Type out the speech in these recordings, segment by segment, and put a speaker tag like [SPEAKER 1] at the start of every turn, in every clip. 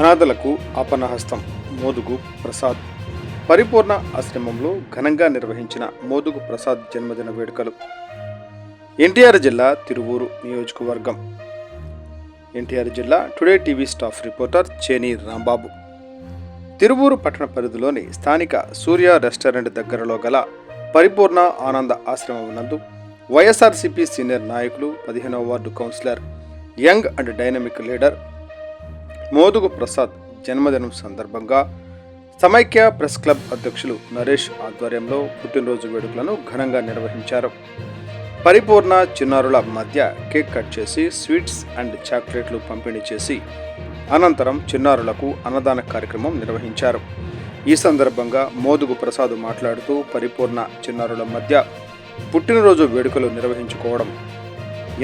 [SPEAKER 1] అనాథలకు ఆపన్నహస్తం మోదుగు ప్రసాద్ పరిపూర్ణ ఆశ్రమంలో ఘనంగా నిర్వహించిన మోదుగు ప్రసాద్ జన్మదిన వేడుకలు. ఎన్టీఆర్ జిల్లా తిరువూరు నియోజకవర్గం. ఎన్టీఆర్ జిల్లా today TV staff reporter Cheni Rambabu. Tiruvuru పట్టణ పరిధిలోని స్థానిక సూర్య రెస్టారెంట్ దగ్గరలో గల పరిపూర్ణ ఆనంద ఆశ్రమం నందు వైఎస్ఆర్సీపీ సీనియర్ నాయకులు 15వ ward councillor young and dynamic leader Modugu Prasad జన్మదినం సందర్భంగా సమైక్య ప్రెస్ క్లబ్ అధ్యక్షులు నరేష్ ఆధ్వర్యంలో పుట్టినరోజు వేడుకలను ఘనంగా నిర్వహించారు. పరిపూర్ణ చిన్నారుల మధ్య కేక్ కట్ చేసి స్వీట్స్ అండ్ చాక్లెట్లు పంపిణీ చేసి అనంతరం చిన్నారులకు అన్నదాన కార్యక్రమం నిర్వహించారు. ఈ సందర్భంగా మోదుగు ప్రసాద్ మాట్లాడుతూ పరిపూర్ణ చిన్నారుల మధ్య పుట్టినరోజు వేడుకలు నిర్వహించుకోవడం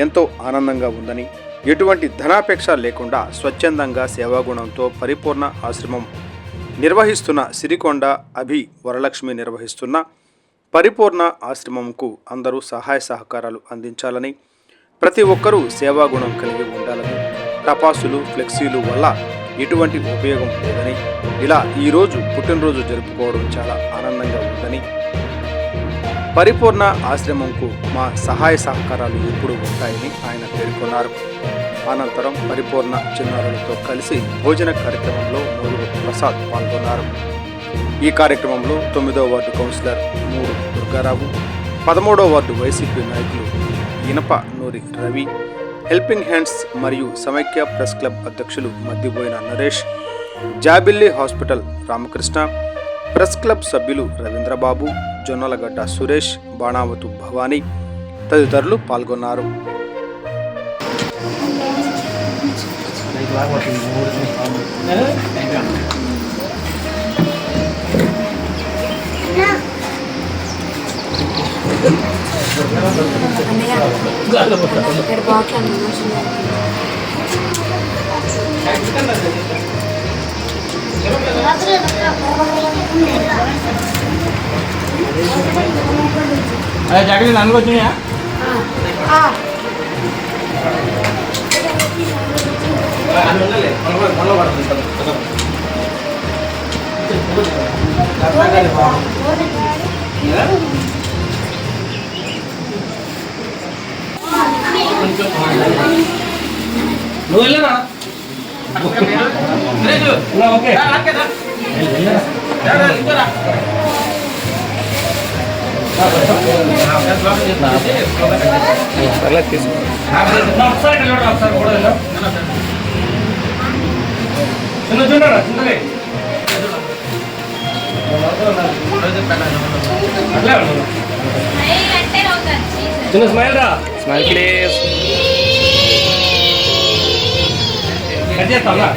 [SPEAKER 1] ఎంతో ఆనందంగా ఉందని, ఎటువంటి ధనాపేక్ష లేకుండా స్వచ్ఛందంగా సేవాగుణంతో పరిపూర్ణ ఆశ్రమం నిర్వహిస్తున్న సిరికొండ అభి వరలక్ష్మి నిర్వహిస్తున్న పరిపూర్ణ ఆశ్రమంకు అందరూ సహాయ సహకారాలు అందించాలని, ప్రతి ఒక్కరూ సేవాగుణం కలిగి ఉండాలని, టపాసులు ఫ్లెక్సీలు వల్ల ఎటువంటి ఉపయోగం లేదని, ఇలా ఈరోజు పుట్టినరోజు జరుపుకోవడం చాలా ఆనందంగా ఉందని, పరిపూర్ణ ఆశ్రమంకు మా సహాయ సహకారాలు ఎప్పుడూ ఉంటాయని ఆయన పేర్కొన్నారు. అనంతరం పరిపూర్ణ చిన్నారులతో కలిసి భోజన కార్యక్రమంలో మోదుగు ప్రసాద్ పాల్గొన్నారు. ఈ కార్యక్రమంలో 9వ వార్డు కౌన్సిలర్ మూరు దుర్గారావు, 13వ వార్డు వైసీపీ నాయకులు ఇనప నూరి రవి, హెల్పింగ్ హ్యాండ్స్ మరియు సమైక్య ప్రెస్ క్లబ్ అధ్యక్షులు మద్దిబోయిన నరేష్, జాబిల్లి హాస్పిటల్ రామకృష్ణ, ప్రెస్ క్లబ్ సభ్యులు రవీంద్రబాబు, జొన్నలగడ్డ సురేష్, బాణావతు భవానీ తదితరులు పాల్గొన్నారు.
[SPEAKER 2] అదే జాకెట్ నన్ను వచ్చినాయా? నువ్వు వెళ్ళరా? ఓకే చిన్న స్మైల్ రా, స్మైల్ ప్లీజ్. కట్ చేస్తావా?